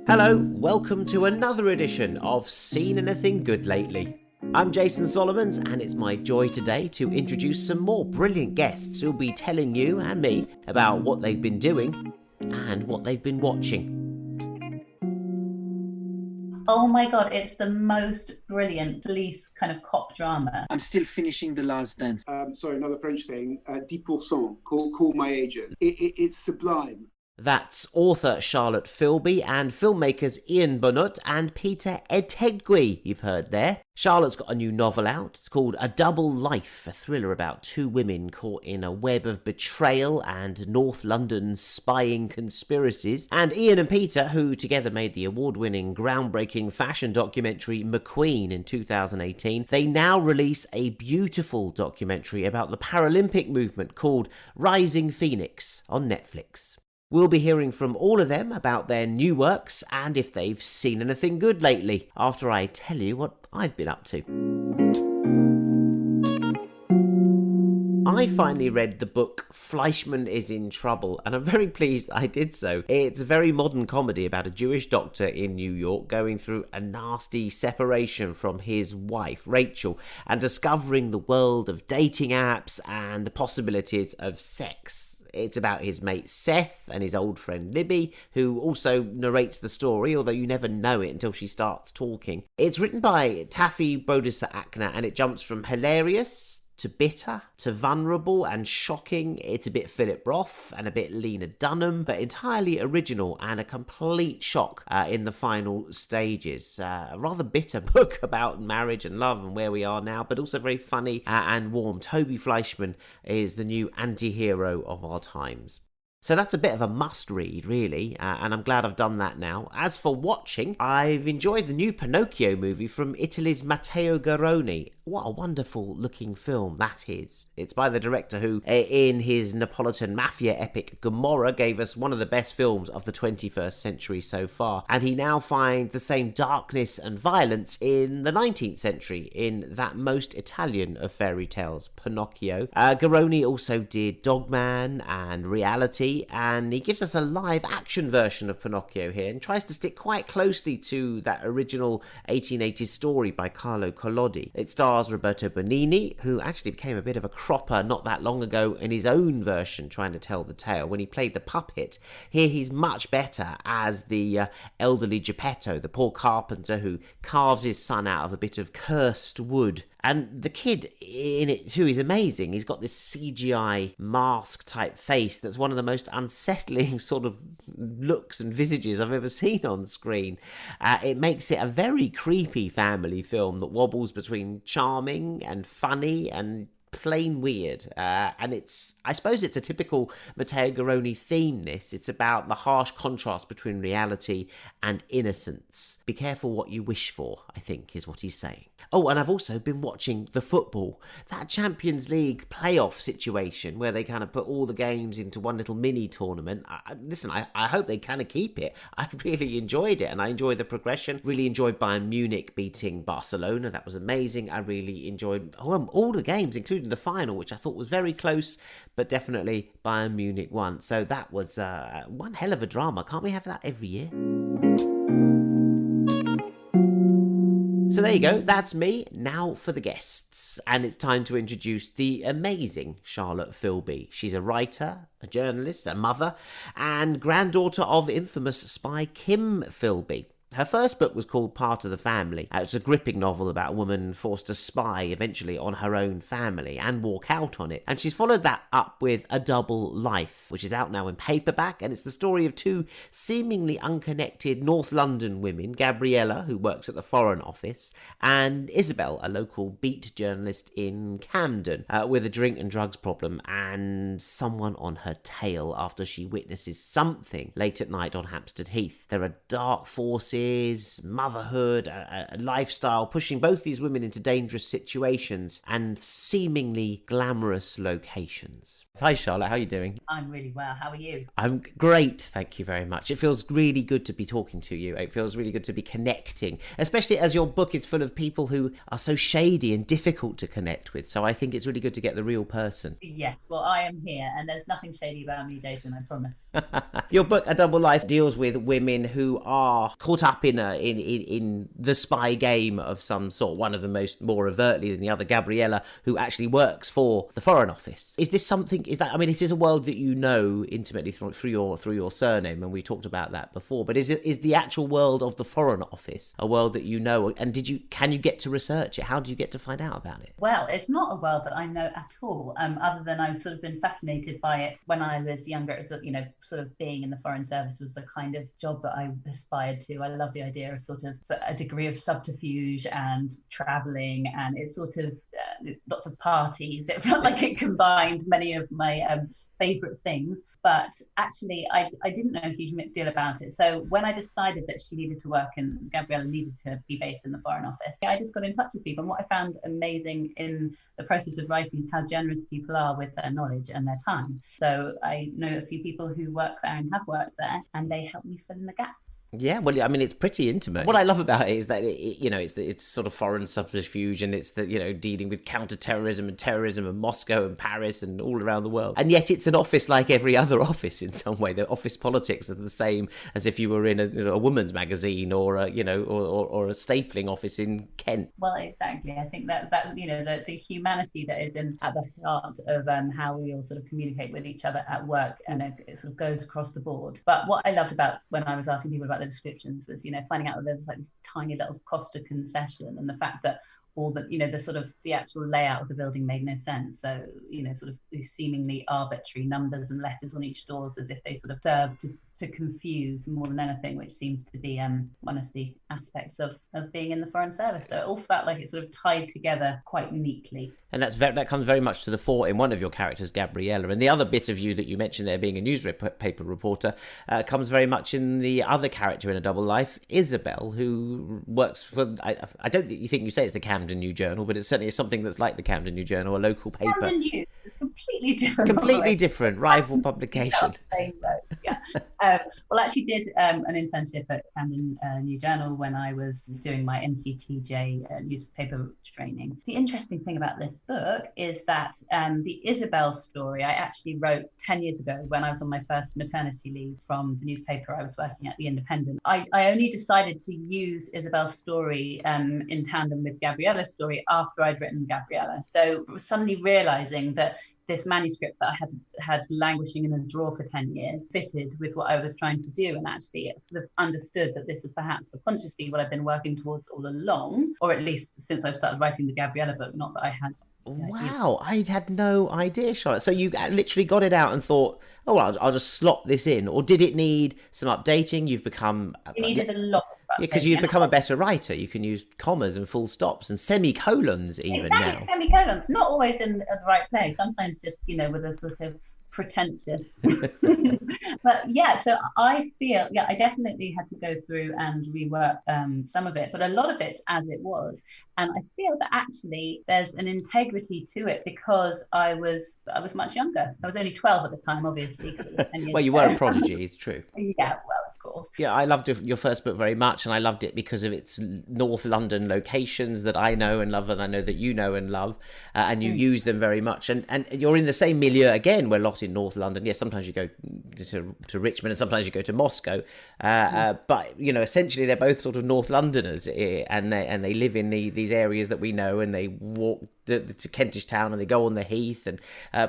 Hello, welcome to another edition of Seen Anything Good Lately. I'm Jason Solomons, and it's my joy today to introduce some more brilliant guests who'll be telling you and me about what they've been doing and what they've been watching. Oh my God, it's the most brilliant police kind of cop drama. I'm still finishing The Last Dance. Another French thing, 10%, call my agent. It's sublime. That's author Charlotte Philby and filmmakers Ian Bonhote and Peter Ettedgui, you've heard there. Charlotte's got a new novel out. It's called A Double Life, a thriller about two women caught in a web of betrayal and North London spying conspiracies. And Ian and Peter, who together made the award-winning, groundbreaking fashion documentary McQueen in 2018, they now release a beautiful documentary about the Paralympic movement called Rising Phoenix on Netflix. We'll be hearing from all of them about their new works and if they've seen anything good lately, after I tell you what I've been up to. I finally read the book Fleischman is in Trouble, and I'm very pleased I did so. It's a very modern comedy about a Jewish doctor in New York going through a nasty separation from his wife, Rachel, and discovering the world of dating apps and the possibilities of sex. It's about his mate Seth and his old friend Libby, who also narrates the story, although you never know it until she starts talking. It's written by Taffy Brodesser-Akner, and it jumps from hilarious to bitter, to vulnerable and shocking. It's a bit Philip Roth and a bit Lena Dunham, but entirely original and a complete shock in the final stages. A rather bitter book about marriage and love and where we are now, but also very funny and warm. Toby Fleischman is the new anti-hero of our times. So that's a bit of a must-read, really, and I'm glad I've done that now. As for watching, I've enjoyed the new Pinocchio movie from Italy's Matteo Garrone. What a wonderful-looking film that is. It's by the director who, in his Neapolitan mafia epic Gomorrah, gave us one of the best films of the 21st century so far, and he now finds the same darkness and violence in the 19th century, in that most Italian of fairy tales, Pinocchio. Garrone also did Dogman and Reality, and he gives us a live action version of Pinocchio here and tries to stick quite closely to that original 1880s story by Carlo Collodi. It stars Roberto Benigni, who actually became a bit of a cropper not that long ago in his own version trying to tell the tale when he played the puppet. Here he's much better as the elderly Geppetto, the poor carpenter who carves his son out of a bit of cursed wood. And the kid in it too is amazing. He's got this CGI mask type face that's one of the most unsettling sort of looks and visages I've ever seen on screen. It makes it a very creepy family film that wobbles between charming and funny and plain weird, and I suppose it's a typical Matteo Garrone theme. It's about the harsh contrast between reality and innocence. Be careful what you wish for, I think, is what he's saying. Oh, and I've also been watching the football, that Champions League playoff situation where they kind of put all the games into one little mini tournament. I hope they kind of keep it. I really enjoyed it, and I enjoyed the progression. Really enjoyed Bayern Munich beating Barcelona. That was amazing. I really enjoyed all the games, including the final, which I thought was very close, but definitely Bayern Munich won. So that was one hell of a drama. Can't we have that every year? So there you go, that's me. Now for the guests. And it's time to introduce the amazing Charlotte Philby. She's a writer, a journalist, a mother, and granddaughter of infamous spy Kim Philby. Her first book was called Part of the Family. It's a gripping novel about a woman forced to spy eventually on her own family and walk out on it. And she's followed that up with A Double Life, which is out now in paperback, and it's the story of two seemingly unconnected North London women, Gabriella, who works at the Foreign Office, and Isabel, a local beat journalist in Camden, with a drink and drugs problem and someone on her tail after she witnesses something late at night on Hampstead Heath. There are dark forces finances, motherhood, a lifestyle, pushing both these women into dangerous situations and seemingly glamorous locations. Hi, Charlotte. How are you doing? I'm really well. How are you? I'm great. Thank you very much. It feels really good to be talking to you. It feels really good to be connecting, especially as your book is full of people who are so shady and difficult to connect with. So I think it's really good to get the real person. Yes, well, I am here, and there's nothing shady about me, Jason, I promise. Your book, A Double Life, deals with women who are caught up in the spy game of some sort. One of them more overtly than the other, Gabriella, who actually works for the Foreign Office. Is this something? It is a world that you know intimately through your surname, and we talked about that before. But is the actual world of the Foreign Office a world that you know? And can you get to research it? How do you get to find out about it? Well, it's not a world that I know at all. Other than I've sort of been fascinated by it when I was younger. It was, sort of being in the Foreign Service was the kind of job that I aspired to. I love the idea of sort of a degree of subterfuge and traveling, and it's sort of lots of parties. It felt like it combined many of my favorite things. But actually, I didn't know a huge deal about it. So when I decided that she needed to work and Gabriella needed to be based in the Foreign Office, I just got in touch with people. And what I found amazing in the process of writing is how generous people are with their knowledge and their time. So I know a few people who work there and have worked there, and they help me fill in the gaps. Yeah, well, I mean, it's pretty intimate. What I love about it is that it's sort of foreign subterfuge, and it's dealing with counter-terrorism and terrorism and Moscow and Paris and all around the world. And yet it's an office like every other office in some way. The office politics are the same as if you were in a woman's magazine or a or a stapling office in Kent. Well, exactly. I think that the humanity that is at the heart of how we all sort of communicate with each other at work, and it sort of goes across the board. But what I loved about when I was asking people about the descriptions was finding out that there's like this tiny little Costa concession, and the fact that all the actual layout of the building made no sense. So, sort of these seemingly arbitrary numbers and letters on each doors, as if they sort of serve to confuse more than anything, which seems to be one of the aspects of being in the Foreign Service. So it all felt like it sort of tied together quite neatly. And that comes very much to the fore in one of your characters, Gabriella. And the other bit of you that you mentioned there, being a newspaper reporter, comes very much in the other character in A Double Life, Isabel, who works for, I don't think you say it's the Camden New Journal, but it certainly is something that's like the Camden New Journal, a local paper. Camden News is completely different. Completely different, rival publication. Yeah. Well, I actually did an internship at Camden New Journal when I was doing my NCTJ newspaper training. The interesting thing about this book is that the Isabel story I actually wrote 10 years ago when I was on my first maternity leave from the newspaper I was working at, The Independent. I only decided to use Isabel's story in tandem with Gabriella's story after I'd written Gabriella. So suddenly realizing that this manuscript that I had languishing in a drawer for 10 years fitted with what I was trying to do, and actually sort of understood that this was perhaps subconsciously what I've been working towards all along, or at least since I started writing the Gabriella book, not that I had. Wow, I had no idea, Charlotte. So you literally got it out and thought, oh, well, I'll just slot this in. Or did it need some updating? You've become... It needed a lot of updating. Because you've become a better writer. You can use commas and full stops and semicolons even now. Semicolons, not always in the right place. Sometimes just, with a sort of pretentious. But yeah, so I feel, I definitely had to go through and rework some of it, but a lot of it as it was. And I feel that actually there's an integrity to it because I was much younger. I was only 12 at the time, obviously. Well, you were a prodigy, it's true. Yeah, well, of course. Yeah, I loved your first book very much, and I loved it because of its North London locations that I know and love, and I know that you know and love, and you use them very much. And you're in the same milieu again. We're a lot in North London. Yes, sometimes you go to Richmond and sometimes you go to Moscow, but essentially they're both sort of North Londoners, and they live in these areas that we know, and they walk to Kentish Town and they go on the Heath and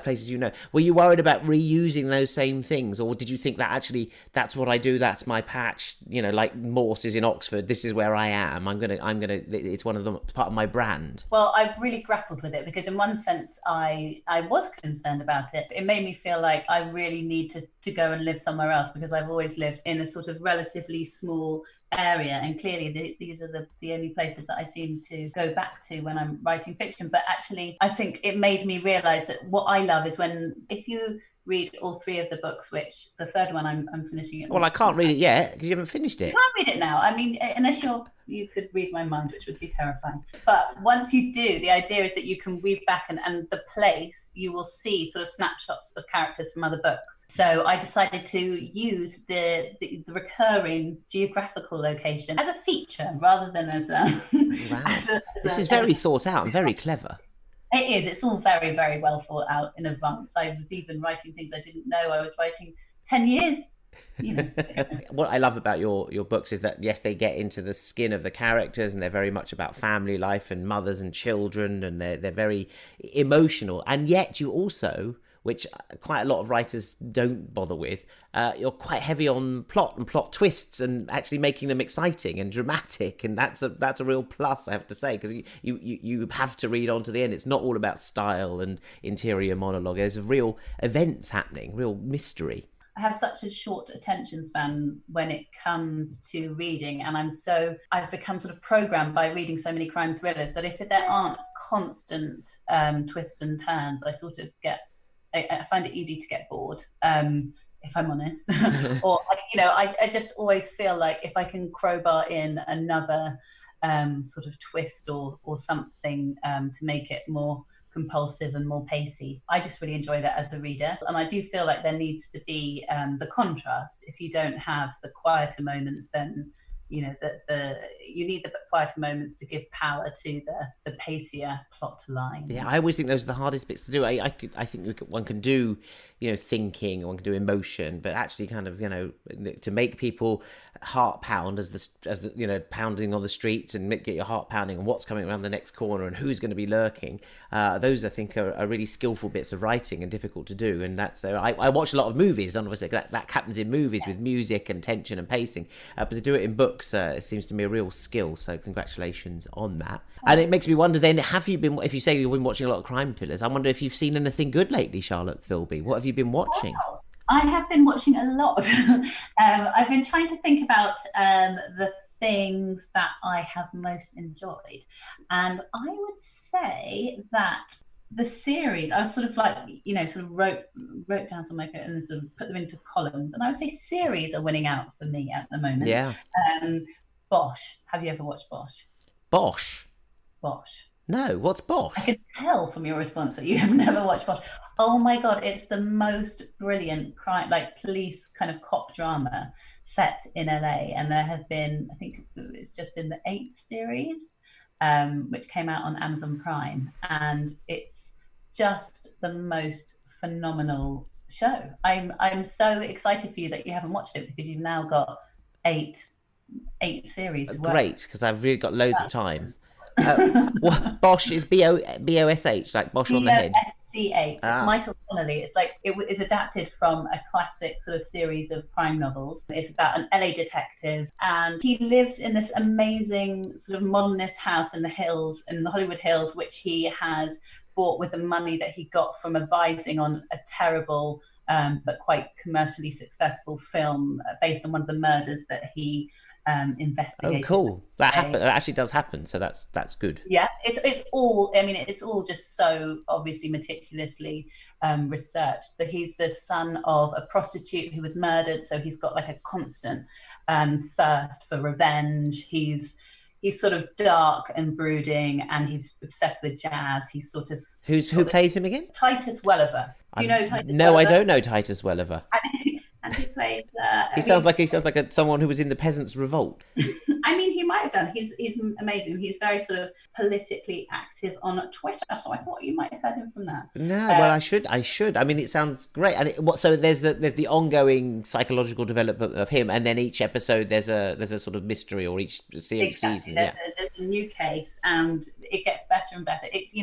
places Were you worried about reusing those same things, or did you think that actually that's what I do, that's my patch, like Morse is in Oxford, this is where I am, I'm gonna it's one of them, part of my brand? Well, I've really grappled with it because in one sense I was concerned about it. It made me feel like I really need to go and live somewhere else, because I've always lived in a sort of relatively small area, and clearly these are the only places that I seem to go back to when I'm writing fiction. But actually I think it made me realize that what I love is if you read all 3 of the books, which the third one I'm finishing it. Well, I can't read it yet because you haven't finished it. You can't read it now. I mean, unless you could read my mind, which would be terrifying. But once you do, the idea is that you can weave back and the place, you will see sort of snapshots of characters from other books. So I decided to use the recurring geographical location as a feature rather than as a... Wow. This is very thought out and very clever. It is. It's all very, very well thought out in advance. I was even writing things I didn't know I was writing 10 years. What I love about your books is that, yes, they get into the skin of the characters and they're very much about family life and mothers and children, and they're very emotional, and yet you also, which quite a lot of writers don't bother with, you're quite heavy on plot and plot twists and actually making them exciting and dramatic, and that's a real plus, I have to say, because you have to read on to the end. It's not all about style and interior monologue. There's real events happening, real mystery. I have such a short attention span when it comes to reading, and I've become sort of programmed by reading so many crime thrillers that if there aren't constant twists and turns, I find it easy to get bored, if I'm honest. Or, I just always feel like if I can crowbar in another sort of twist or something to make it more compulsive and more pacey, I just really enjoy that as a reader. And I do feel like there needs to be the contrast. If you don't have the quieter moments, then you need the quieter moments to give power to the pacier plot line. Yeah, I always think those are the hardest bits to do. I think one can do thinking, one can do emotion, but actually kind of to make people heart pound as the pounding on the streets and get your heart pounding and what's coming around the next corner and who's going to be lurking. Those I think are really skillful bits of writing and difficult to do. And that's I watch a lot of movies, and obviously that happens in movies with music and tension and pacing, but to do it in books, it seems to me a real skill. So congratulations on that. And it makes me wonder then, if you say you've been watching a lot of crime thrillers, I wonder if you've seen anything good lately, Charlotte Philby. What have you been watching? Oh, I have been watching a lot. I've been trying to think about the things that I have most enjoyed, and I would say that the series, I was sort of like, sort of wrote down some and sort of put them into columns, and I would say series are winning out for me at the moment. Yeah. Bosch. Have you ever watched Bosch? Bosch? No, what's Bosch? I could tell from your response that you have never watched Bosch. Oh my God, it's the most brilliant crime, like police kind of cop drama set in LA. And there have been, I think it's just been the 8th series, which came out on Amazon Prime. And it's just the most phenomenal show. I'm so excited for you that you haven't watched it, because you've now got eight series to work. Great, because I've really got loads of time. Bosch is Bosch, like Bosch on the head. Bosch. It's Michael Connolly. It's like it is adapted from a classic sort of series of crime novels. It's about an LA detective, and he lives in this amazing sort of modernist house in the hills, in the Hollywood Hills, which he has bought with the money that he got from advising on a terrible but quite commercially successful film based on one of the murders that he investigated. Oh, cool! That actually does happen, so that's good. Yeah, it's all. I mean, it's all just so obviously meticulously researched. That he's the son of a prostitute who was murdered, so he's got like a constant thirst for revenge. He's sort of dark and brooding, and he's obsessed with jazz. He's sort of who plays him again? Titus Welliver. Do you know Titus? No, Welliver? I don't know Titus Welliver. And he played. He sounds like someone who was in the Peasants' Revolt. I mean, he might have done. He's amazing. He's very sort of politically active on Twitter, so I thought you might have heard him from that. No, well, I should. I mean, it sounds great. And so there's the ongoing psychological development of him, and then each episode there's a sort of mystery, or each season. There's a new case, and it gets better and better. It's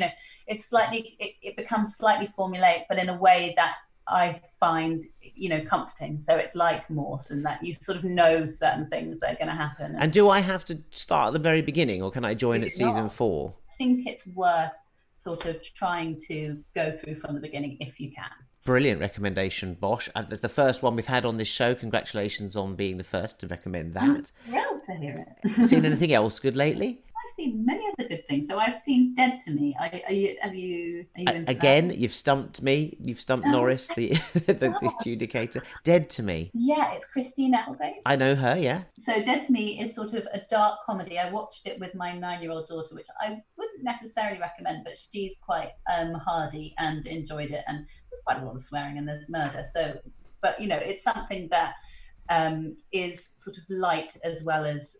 it's slightly it becomes slightly formulaic, but in a way that I find comforting. So it's like Morse, and that you sort of know certain things that are going to happen. And do I have to start at the very beginning, or can I join at season 4? I think it's worth sort of trying to go through from the beginning if you can. Brilliant recommendation, Bosch. That's the first one we've had on this show. Congratulations on being the first to recommend that. I'm thrilled to hear it. Seen anything else good lately? seen many other good things. So I've seen Dead to Me. Are you into Again, that? you've stumped me. You've stumped Norris, the adjudicator. Dead to Me. Yeah, it's Christine Applegate. I know her, yeah. So Dead to Me is sort of a dark comedy. I watched it with my 9-year-old daughter, which I wouldn't necessarily recommend, but she's quite hardy and enjoyed it. And there's quite a lot of swearing and there's murder. So, but it's something that is sort of light as well as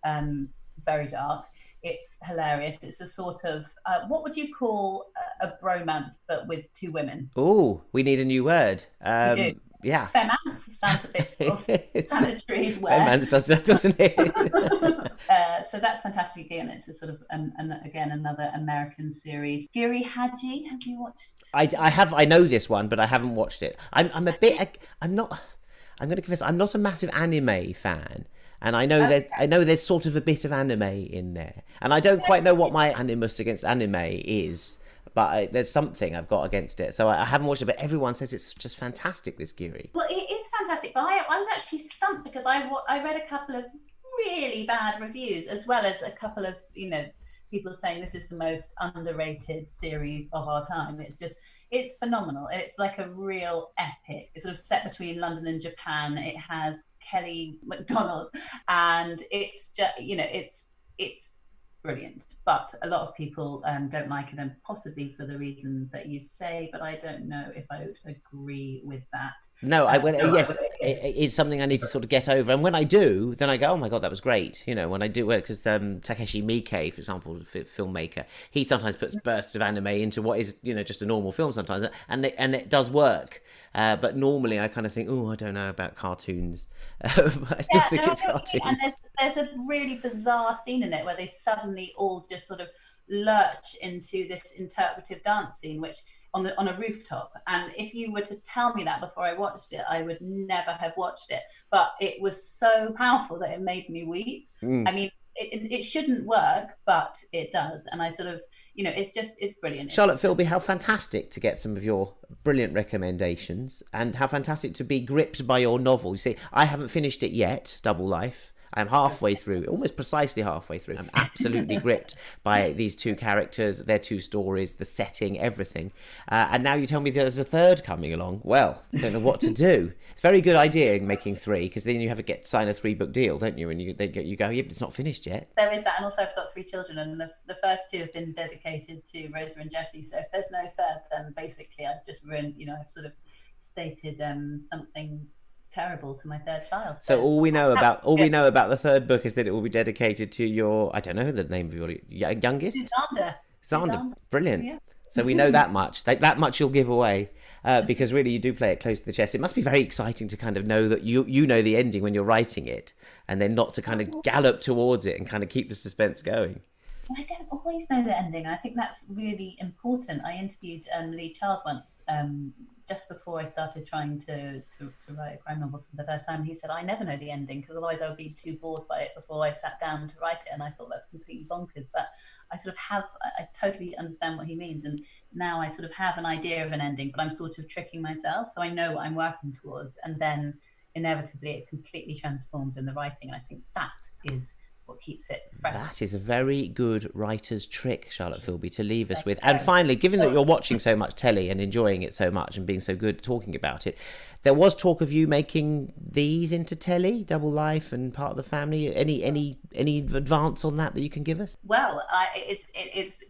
very dark. It's hilarious. It's a sort of what would you call a bromance, but with two women? Oh, we need a new word. Yeah. Femance sounds a bit sort of sanitary. Femance doesn't it? So that's fantastic. Again, it's a sort of again another American series. Giri Haji, have you watched? I have. I know this one, but I haven't watched it. I'm not. I'm going to confess, I'm not a massive anime fan. And I know there's sort of a bit of anime in there. And I don't quite know what my animus against anime is, but there's something I've got against it. So I haven't watched it, but everyone says it's just fantastic, this Giri. Well, it is fantastic, but I was actually stumped because I read a couple of really bad reviews, as well as a couple of, people saying this is the most underrated series of our time. It's phenomenal. It's like a real epic. It's sort of set between London and Japan. It has Kelly MacDonald, and it's just, it's brilliant. But a lot of people don't like it, and possibly for the reason that you say. But I don't know if I would agree with that. No, yes, it's something I need to sort of get over. And when I do, then I go, oh my God, that was great. When I do, because Takeshi Miike, for example, filmmaker, he sometimes puts bursts of anime into what is, just a normal film sometimes. And it does work. But normally I kind of think, oh, I don't know about cartoons. But I still think it's cartoons. And there's a really bizarre scene in it where they suddenly all just sort of lurch into this interpretive dance scene, which on a rooftop. And if you were to tell me that before I watched it, I would never have watched it. But it was so powerful that it made me weep. I mean, it shouldn't work, but it does. And I sort of, it's brilliant. Charlotte Philby, how fantastic to get some of your brilliant recommendations, and how fantastic to be gripped by your novel. You see, I haven't finished it yet, Double Life. I'm halfway through, almost precisely halfway through. I'm absolutely gripped by these two characters, their two stories, the setting, everything. And now you tell me there's a third coming along. Well, I don't know what to do. It's a very good idea making 3, because then you have to sign a 3-book deal, don't you? And you go, yeah, but it's not finished yet. There is that, and also I've got 3 children, and the first 2 have been dedicated to Rosa and Jessie. So if there's no third, then basically I've just ruined, I've sort of stated something terrible to my third child. So all we know about the third book is that it will be dedicated to your, I don't know the name of your youngest. Xander. Brilliant. Yeah. So we know that much. That much you'll give away, because really you do play it close to the chest. It must be very exciting to kind of know that you know the ending when you're writing it, and then not to kind of gallop towards it and kind of keep the suspense going. I don't always know the ending. I think that's really important. I interviewed Lee Child once, just before I started trying to write a crime novel for the first time. He said, I never know the ending, because otherwise I would be too bored by it before I sat down to write it. And I thought that's completely bonkers. But I sort of I totally understand what he means. And now I sort of have an idea of an ending, but I'm sort of tricking myself. So I know what I'm working towards. And then inevitably it completely transforms in the writing. And I think that is what keeps it fresh. That is a very good writer's trick, Charlotte Philby, to leave us with. And finally, given that you're watching so much telly and enjoying it so much and being so good talking about it, there was talk of you making these into telly, Double Life and Part of the Family. Any advance on that you can give us? Well, it's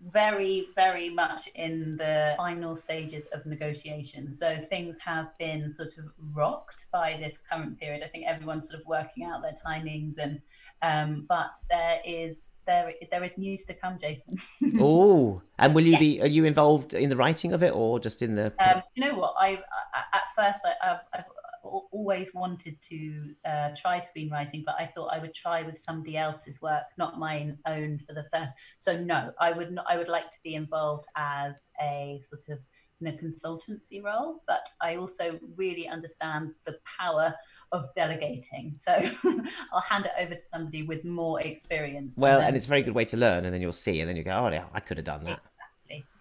very, very much in the final stages of negotiation. So things have been sort of rocked by this current period. I think everyone's sort of working out their timings, and but there is news to come, Jason. Oh, and will you are you involved in the writing of it, or just in the? You know what? I've always wanted to try screenwriting, but I thought I would try with somebody else's work, not my own, for the first. So no, I would not. I would like to be involved as a sort of consultancy role, but I also really understand the power of delegating. So I'll hand it over to somebody with more experience. Well, and it's a very good way to learn, and then you'll see, and then you go, oh yeah, I could have done that.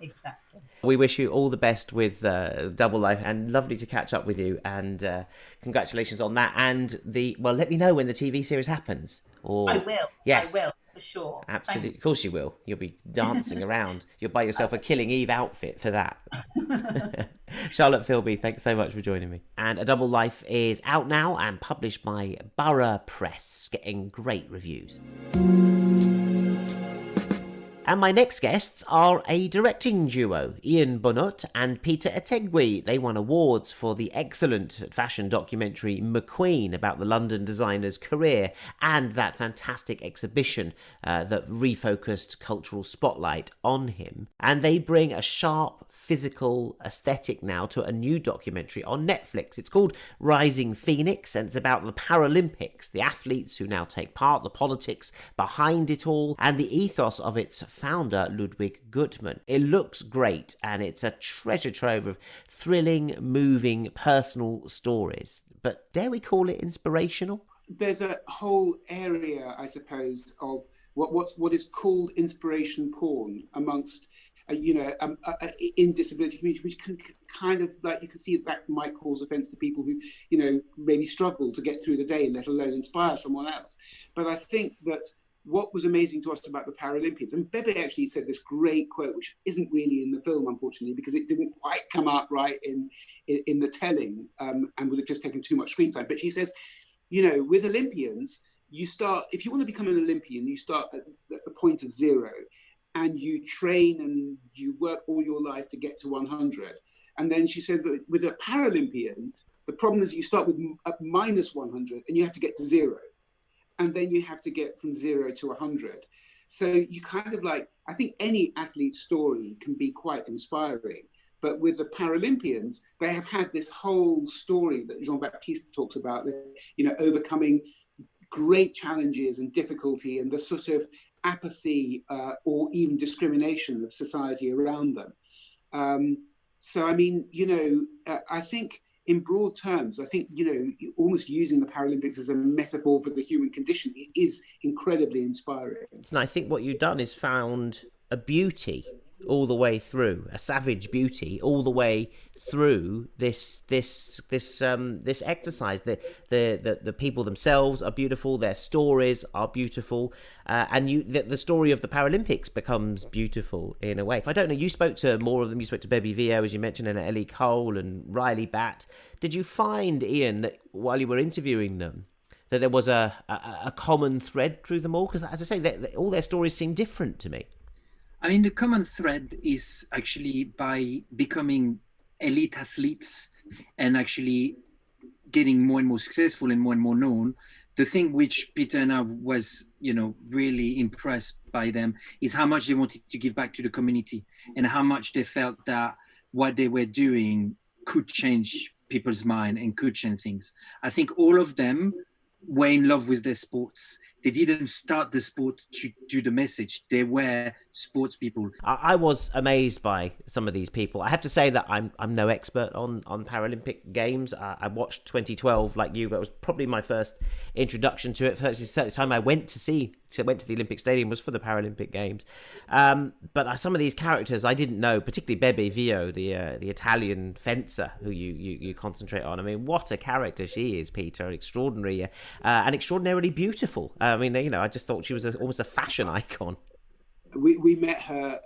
Exactly. We wish you all the best with Double Life, and lovely to catch up with you, and congratulations on that. And let me know when the TV series happens. Or I will. Yes. I will. for sure. Absolutely. Of course you will. You'll be dancing around. You'll buy yourself a Killing Eve outfit for that. Charlotte Philby, thanks so much for joining me. And A Double Life is out now and published by Borough Press, getting great reviews. And my next guests are a directing duo, Ian Bonhote and Peter Ettedgui. They won awards for the excellent fashion documentary McQueen about the London designer's career and that fantastic exhibition that refocused cultural spotlight on him. And they bring a sharp physical aesthetic now to a new documentary on Netflix. It's called Rising Phoenix, and it's about the Paralympics, the athletes who now take part, the politics behind it all, and the ethos of its founder, Ludwig Gutmann. It looks great, and it's a treasure trove of thrilling, moving, personal stories. But dare we call it inspirational? There's a whole area, I suppose, of what is called inspiration porn amongst in disability community, which can kind of, like, you can see that might cause offence to people who, maybe struggle to get through the day, let alone inspire someone else. But I think that what was amazing to us about the Paralympians, and Bebe actually said this great quote, which isn't really in the film, unfortunately, because it didn't quite come out right in the telling, and would have just taken too much screen time. But she says, with Olympians, you start, if you want to become an Olympian, you start at the point of zero, and you train and you work all your life to get to 100. And then she says that with a Paralympian, the problem is you start with minus 100 and you have to get to zero. And then you have to get from 0 to 100. So you kind of I think any athlete's story can be quite inspiring. But with the Paralympians, they have had this whole story that Jean-Baptiste talks about, overcoming great challenges and difficulty and the sort of apathy or even discrimination of society around them. So, I mean, I think in broad terms, I think, almost using the Paralympics as a metaphor for the human condition is incredibly inspiring. And I think what you've done is found a beauty all the way through, a savage beauty all the way through this exercise. The people themselves are beautiful, their stories are beautiful, and the story of the Paralympics becomes beautiful in a way. I don't know, you spoke to more of them. You spoke to Bebe Vio, as you mentioned, and Ellie Cole and Riley Batt. Did you find, Ian, that while you were interviewing them, that there was a common thread through them all? Because, as I say, all their stories seem different to me. I mean, the common thread is actually by becoming elite athletes and actually getting more and more successful and more known. The thing which Peter and I was, really impressed by them is how much they wanted to give back to the community and how much they felt that what they were doing could change people's mind and could change things. I think all of them were in love with their sports. They didn't start the sport to do the message. They were sports people. I was amazed by some of these people. I have to say that I'm no expert on Paralympic Games. I watched 2012 like you, but it was probably my first introduction to it. First time I went to the Olympic Stadium was for the Paralympic Games. But some of these characters I didn't know, particularly Bebe Vio, the Italian fencer who you concentrate on. I mean, what a character she is, Peter. Extraordinary and extraordinarily beautiful. I mean, I just thought she was almost a fashion icon. We met her.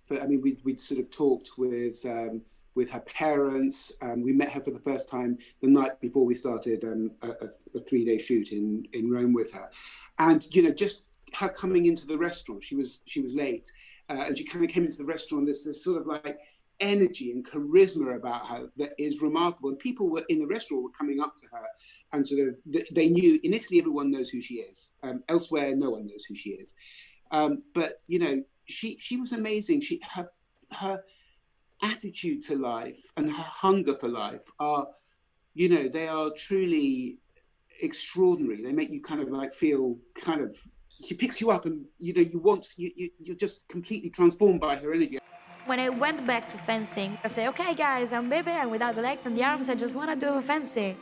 We'd sort of talked with her parents. We met her for the first time the night before we started a 3-day shoot in Rome with her, and just her coming into the restaurant. She was late, and she kind of came into the restaurant. There's this sort of energy and charisma about her that is remarkable. And people were in the restaurant were coming up to her and sort of, they knew, in Italy, everyone knows who she is. Elsewhere, no one knows who she is. But, she was amazing. Her attitude to life and her hunger for life are, they are truly extraordinary. They make you kind of feel kind of, she picks you up and, you're just completely transformed by her energy. When I went back to fencing, I said, okay guys, I'm Bebe, and without the legs and the arms, I just want to do fencing.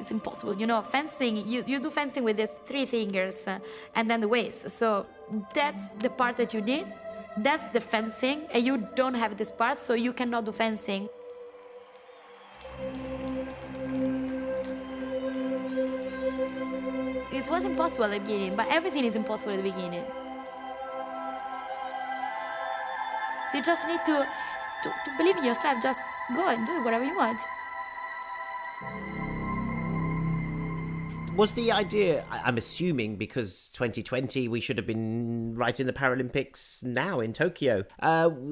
It's impossible, fencing, you do fencing with these 3 fingers and then the waist. So that's the part that you need, that's the fencing, and you don't have this part, so you cannot do fencing. It was impossible at the beginning, but everything is impossible at the beginning. You just need to believe in yourself. Just go and do whatever you want. Was the idea, I'm assuming, because 2020 we should have been right in the Paralympics now in Tokyo.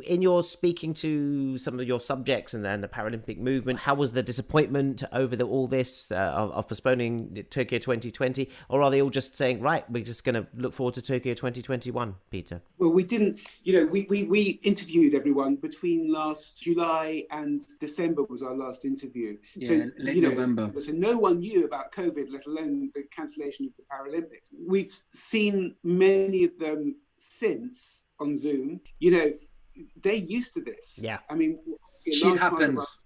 In your speaking to some of your subjects and the Paralympic movement, how was the disappointment over all this of postponing Tokyo 2020? Or are they all just saying, right, we're just going to look forward to Tokyo 2021, Peter? Well, we didn't, we interviewed everyone between last July and December was our last interview. Yeah, so, late November. So no one knew about COVID, let alone the cancellation of the Paralympics. We've seen many of them since on Zoom. They're used to this. Yeah. I mean, shit happens.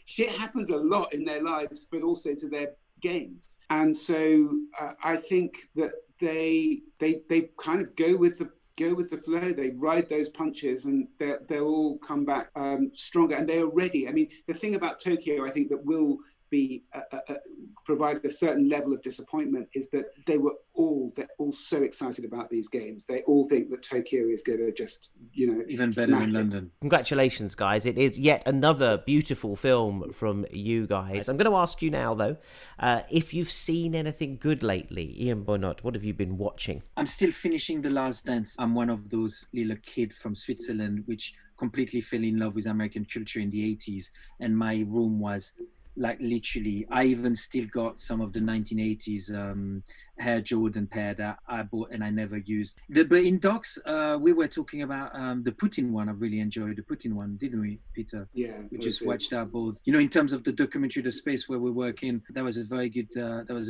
Shit happens a lot in their lives, but also to their games. And so I think that they kind of go with the flow. They ride those punches, and they'll all come back stronger, and they are ready. I mean, the thing about Tokyo, I think, that will be provide a certain level of disappointment is that they're all so excited about these games. They all think that Tokyo is going to just even better than London. Congratulations, guys! It is yet another beautiful film from you guys. I'm going to ask you now, though, if you've seen anything good lately. Ian Bonhote, what have you been watching? I'm still finishing The Last Dance. I'm one of those little kids from Switzerland which completely fell in love with American culture in the 80s, and my room was like literally, I even still got some of the 1980s Air Jordan pair that I bought and I never used. But in docs, we were talking about the Putin one. I really enjoyed the Putin one, didn't we, Peter? Yeah. We just watched that both. In terms of the documentary, The Space Where We Work In, that was a very good.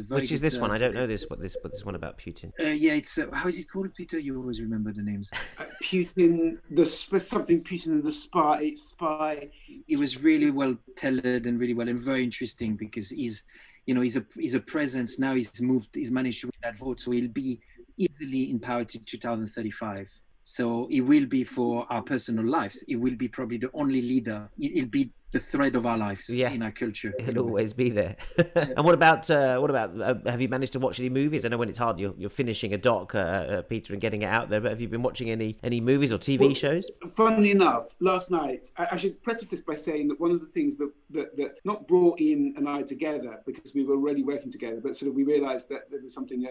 Which is this one? I don't know this. What this one about Putin? Yeah, it's how is it called, Peter? You always remember the names. Putin, something Putin and the spy. It was really well tailored and really well and very interesting because he's a presence now. He's managed to win that vote, so he'll be easily in power to 2035. So it will be for our personal lives. It will be probably the only leader. It'll be the thread of our lives in our culture. It'll always be there. And what about have you managed to watch any movies? I know when it's hard, you're finishing a doc, Peter, and getting it out there. But have you been watching any movies or TV shows? Funnily enough, last night, I should preface this by saying that one of the things that not brought Ian and I together, because we were already working together, but sort of we realised that there was something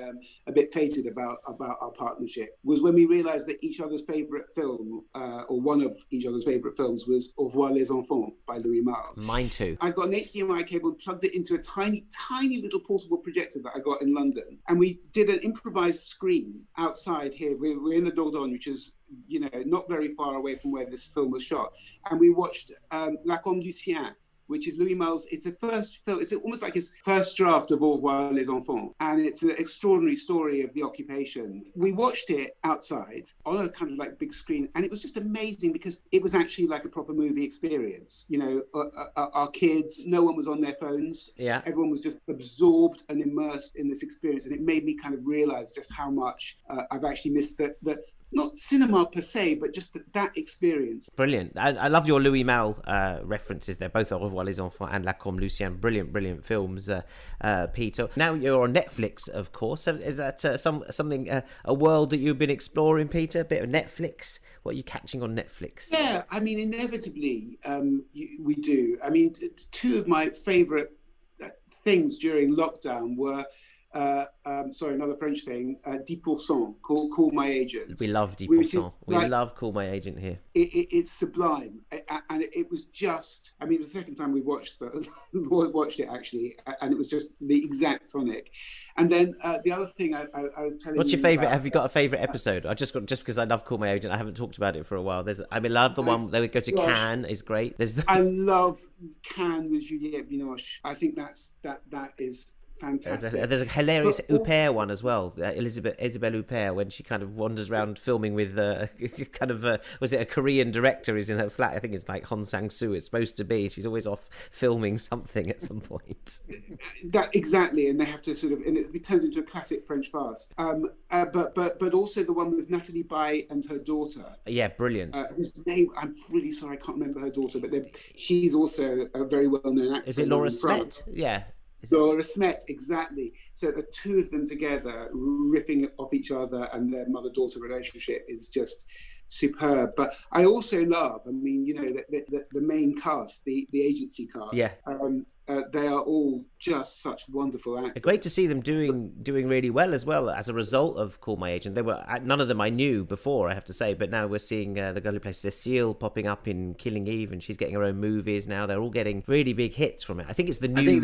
a bit fated about our partnership, was when we realised that each other's favourite film, or one of each other's favourite films, was Au revoir les enfants by Louis Malle. Mine too. I got an HDMI cable and plugged it into a tiny little portable projector that I got in London. And we did an improvised screen outside here. We're in the Dordogne, which is, not very far away from where this film was shot. And we watched La Comme Lucien, which is Louis Malle's. It's the first film. It's almost like his first draft of Au revoir les enfants, and it's an extraordinary story of the occupation. We watched it outside on a kind of like big screen, and it was just amazing because it was actually like a proper movie experience. Our kids, no one was on their phones. Yeah, everyone was just absorbed and immersed in this experience, and it made me kind of realize just how much I've actually missed the not cinema per se, but just that experience. Brilliant. I love your Louis Malle references there, both Au revoir les enfants and La Comme Lucien. Brilliant films, Peter. Now you're on Netflix, of course. Is that a world that you've been exploring, Peter? A bit of Netflix? What are you catching on Netflix? Yeah, I mean, inevitably, we do. I mean, two of my favourite things during lockdown were another French thing, 10%, Call My Agent. We love 10%. We love Call My Agent here. It's sublime. And it was just, I mean, it was the second time we watched it actually, and it was just the exact tonic. And then the other thing I was telling you. What's your favourite? Have you got a favourite episode? Just because I love Call My Agent, I haven't talked about it for a while. I love the one they would go to Cannes is great. I love Cannes with Juliette Binoche. I think that is fantastic. There's a hilarious Huppert one as well, Isabelle Huppert, when she kind of wanders around filming with was it a Korean director is in her flat? I think it's like Hong Sang-soo. It's supposed to be. She's always off filming something at some point. That exactly, and they have to and it turns into a classic French farce. But also the one with Nathalie Baye and her daughter. Yeah, brilliant. Whose name I'm really sorry I can't remember her daughter, but she's also a very well-known actress. Is it Laura Smet? Yeah. Laura Smet, exactly. So the two of them together, riffing off each other, and their mother-daughter relationship is just superb. But I also love, I mean, you know, the main cast, the agency cast. Yeah. They are all just such wonderful actors. Great to see them doing really well as well as a result of Call My Agent. They were none of them I knew before, I have to say, but now we're seeing the girl who plays Cecile popping up in Killing Eve, and she's getting her own movies now. They're all getting really big hits from it. I think it's the new. I think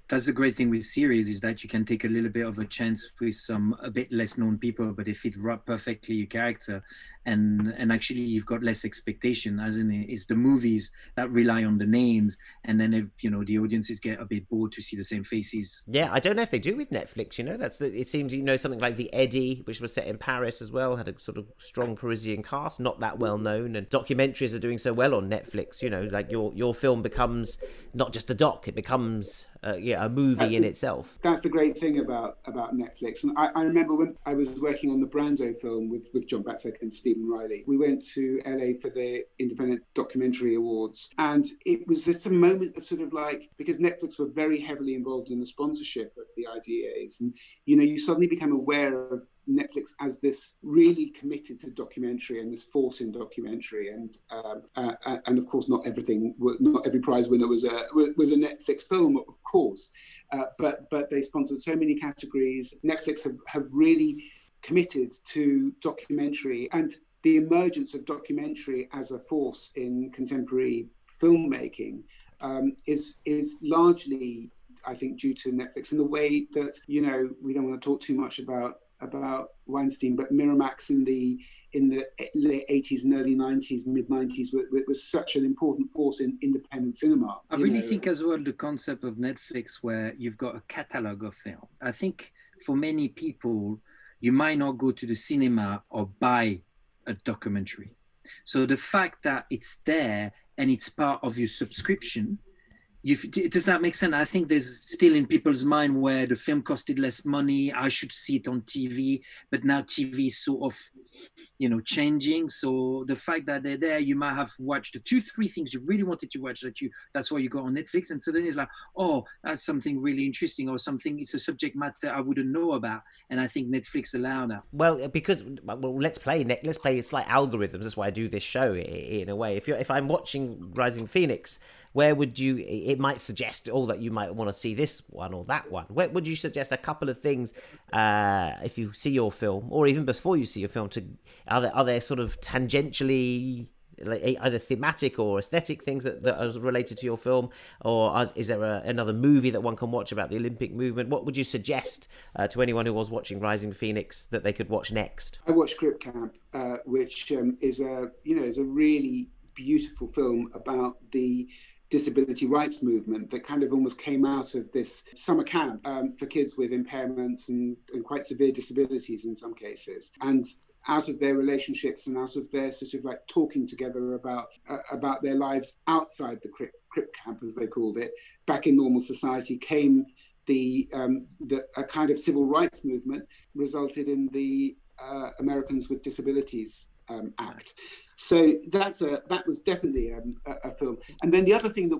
that's the great thing with series, is that you can take a little bit of a chance with some a bit less known people, but they fit perfectly your character, and actually you've got less expectation. As in, it's the movies that rely on the names, and then if, you know, the audiences get a bit bored to see the same faces. Yeah, I don't know if they do with Netflix. You know, it seems, you know, something like the Eddie, which was set in Paris as well, had a sort of strong Parisian cast, not that well known, and documentaries are doing so well on Netflix. You know, like your film becomes not just a doc; it becomes a movie in itself. That's the great thing about Netflix. And I remember when I was working on the Brando film with John Batzek and Stephen Riley, we went to LA for the Independent Documentary Awards. And it was just a moment of sort of like, because Netflix were very heavily involved in the sponsorship of the IDAs. And, you know, you suddenly become aware of Netflix as this really committed to documentary and this force in documentary. And of course, not every prize winner was a Netflix film, of course, but they sponsored so many categories. Netflix have really committed to documentary, and the emergence of documentary as a force in contemporary filmmaking is largely, I think, due to Netflix, in the way that, you know, we don't want to talk too much about Weinstein, but Miramax in the late 80s and early 90s, mid 90s was such an important force in independent cinema. I really think as well the concept of Netflix, where you've got a catalogue of film. I think for many people, you might not go to the cinema or buy a documentary. So the fact that it's there and it's part of your subscription, does that make sense? I think there's still in people's mind where the film costed less money, I should see it on TV, but now TV is sort of, you know, changing. So the fact that they're there, you might have watched the 2-3 things you really wanted to watch that's why you go on Netflix, and suddenly it's like, oh, that's something really interesting, or something, it's a subject matter I wouldn't know about. And I think Netflix allow that. Well, because let's play it's like algorithms. That's why I do this show in a way. If I'm watching Rising Phoenix, where would you, it might suggest, that you might want to see this one or that one. Where would you suggest a couple of things if you see your film, or even before you see your film, are there sort of tangentially, like, either thematic or aesthetic things that are related to your film, or is there another movie that one can watch about the Olympic movement? What would you suggest to anyone who was watching Rising Phoenix that they could watch next? I watched Crip Camp, which is a really beautiful film about the disability rights movement that kind of almost came out of this summer camp for kids with impairments and quite severe disabilities in some cases, and out of their relationships and out of their sort of like talking together about their lives outside the Crip Camp, as they called it, back in normal society, came a kind of civil rights movement, resulted in the Americans with Disabilities Act. So that was definitely a film. And then the other thing that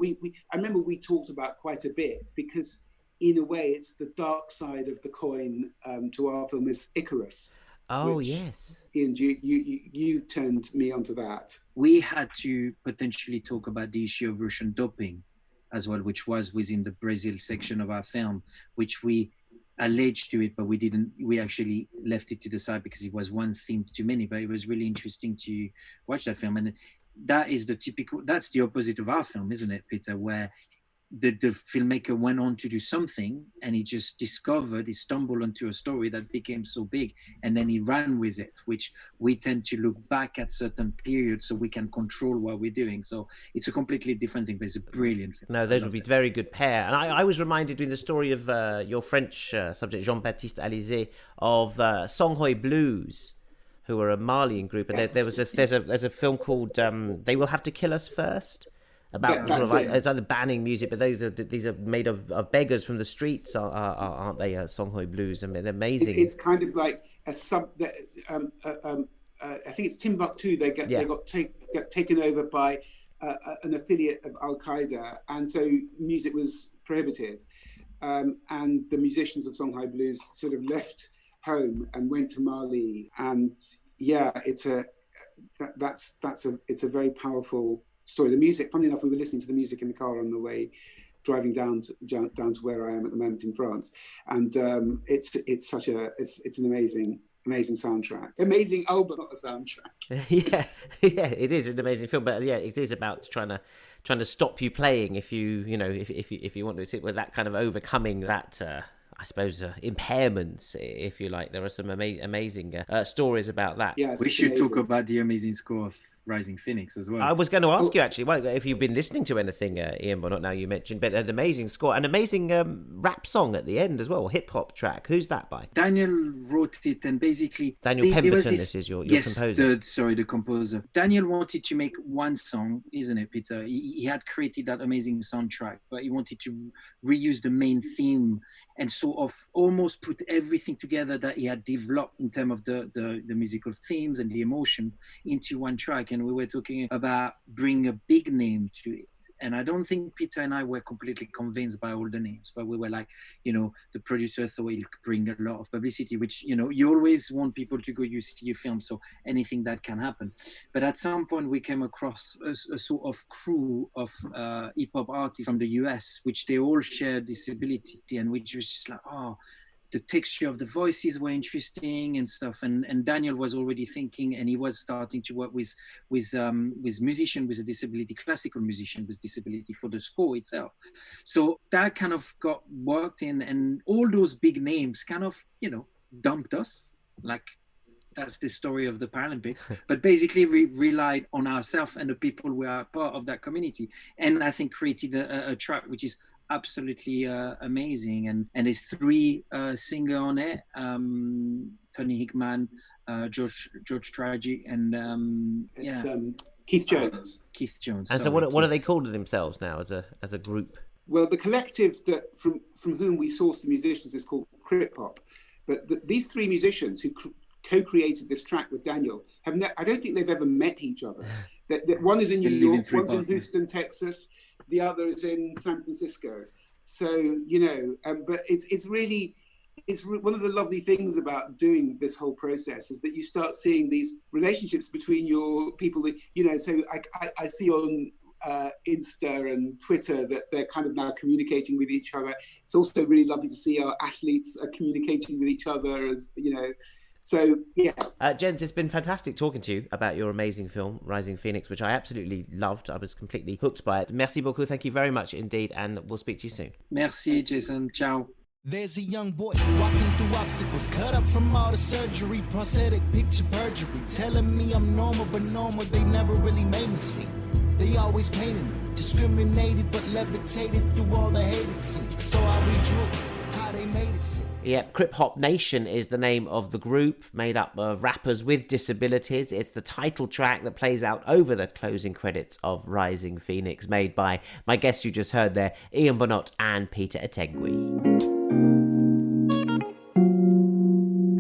I remember we talked about quite a bit, because in a way it's the dark side of the coin to our film, is Icarus. Oh, yes. Ian, you turned me onto that. We had to potentially talk about the issue of Russian doping as well, which was within the Brazil section of our film, which we alleged to it, but we actually left it to the side because it was one theme too many. But it was really interesting to watch that film. And that's the opposite of our film, isn't it, Peter, where the filmmaker went on to do something, and he just he stumbled onto a story that became so big, and then he ran with it, which we tend to look back at certain periods so we can control what we're doing. So it's a completely different thing, but it's a brilliant film. No, those would be a very good pair. And I was reminded in the story of your French subject, Jean-Baptiste Alizé, of Songhoy Blues, who are a Malian group, and yes. there's a film called They Will Have to Kill Us First, about sort of like, it's either banning music, but these are made of beggars from the streets, aren't they? Songhoy Blues, I mean, amazing. It's kind of like a sub. I think it's Timbuktu. They got taken over by an affiliate of Al Qaeda, and so music was prohibited. and the musicians of Songhai Blues sort of left home and went to Mali. And yeah, it's a very powerful story. The music, funny enough, we were listening to the music in the car on the way driving down to where I am at the moment in France, and it's an amazing soundtrack, amazing album, not a soundtrack. yeah, it is an amazing film, but yeah, it is about trying to stop you playing if you want to sit with that kind of overcoming that. I suppose impairments, if you like. There are some amazing stories about that. Yeah, we should talk about the amazing score of Rising Phoenix as well. I was going to ask you actually, if you've been listening to anything, Ian Bonhote, now you mentioned, but an amazing score, an amazing rap song at the end as well, hip hop track. Who's that by? Daniel wrote it, and basically Daniel Pemberton. This is your composer. The composer. Daniel wanted to make one song, isn't it, Peter? He had created that amazing soundtrack, but he wanted to reuse the main theme and sort of almost put everything together that he had developed in terms of the musical themes and the emotion into one track. And we were talking about bringing a big name to it. And I don't think Peter and I were completely convinced by all the names, but we were like, the producer thought it could bring a lot of publicity, which, you always want people to go see your film, so anything that can happen. But at some point we came across a sort of crew of hip-hop artists from the US, which they all share disability, and which was just like, the texture of the voices were interesting and stuff. And Daniel was already thinking, and he was starting to work with musician with a disability, classical musician with disability for the score itself. So that kind of got worked in, and all those big names kind of, dumped us. Like, that's the story of the Paralympics. But basically we relied on ourselves and the people who are part of that community. And I think created a track which is absolutely amazing, and there's three singers on it, Tony Hickman, George Tragic, and Keith Jones. And so what do they call themselves now as a group? Well, the collective that from whom we source the musicians is called Crip Hop, but these three musicians who co-created this track with Daniel I don't think they've ever met each other. That one is in New York, one's in Houston, Texas, the other is in San Francisco. So, but it's one of the lovely things about doing this whole process is that you start seeing these relationships between your people that, so I see on Insta and Twitter that they're kind of now communicating with each other. It's also really lovely to see our athletes are communicating with each other as, So, yeah. Jens, it's been fantastic talking to you about your amazing film, Rising Phoenix, which I absolutely loved. I was completely hooked by it. Merci beaucoup. Thank you very much indeed. And we'll speak to you soon. Merci, Jason. Ciao. There's a young boy walking through obstacles, cut up from all the surgery, prosthetic picture perjury, telling me I'm normal, but normal they never really made me see. They always painted me, discriminated but levitated through all the hated scenes. So I redrew how they made it seem. Yeah, Crip Hop Nation is the name of the group, made up of rappers with disabilities. It's the title track that plays out over the closing credits of Rising Phoenix, made by my guests you just heard there, Ian Bonhote and Peter Ettedgui.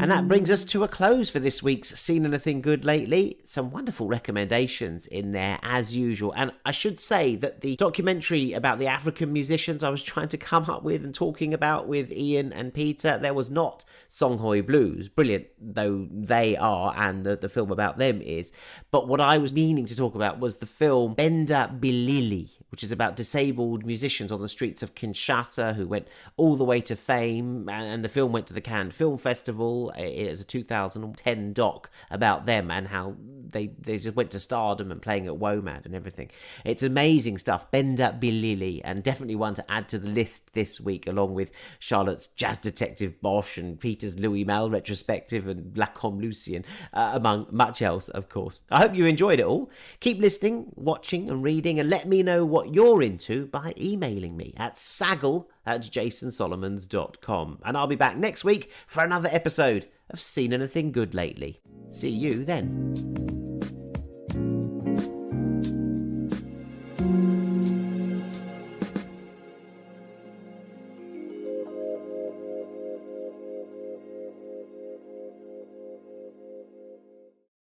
And that brings us to a close for this week's Seen Anything Good Lately. Some wonderful recommendations in there, as usual. And I should say that the documentary about the African musicians I was trying to come up with and talking about with Ian and Peter, there was not Songhai Blues, brilliant though they are, and the film about them is. But what I was meaning to talk about was the film Benda Bilili, which is about disabled musicians on the streets of Kinshasa who went all the way to fame. And the film went to the Cannes Film Festival. It is a 2010 doc about them and how they just went to stardom and playing at WOMAD and everything. It's amazing stuff. Benda Bilili, and definitely one to add to the list this week, along with Charlotte's Jazz Detective Bosch and Peter's Louis Malle retrospective and La Comme Lucien, among much else, of course. I hope you enjoyed it all. Keep listening, watching and reading, and let me know what you're into by emailing me at saggle@jasonsolomons.com. And I'll be back next week for another episode of Seen Anything Good Lately. See you then.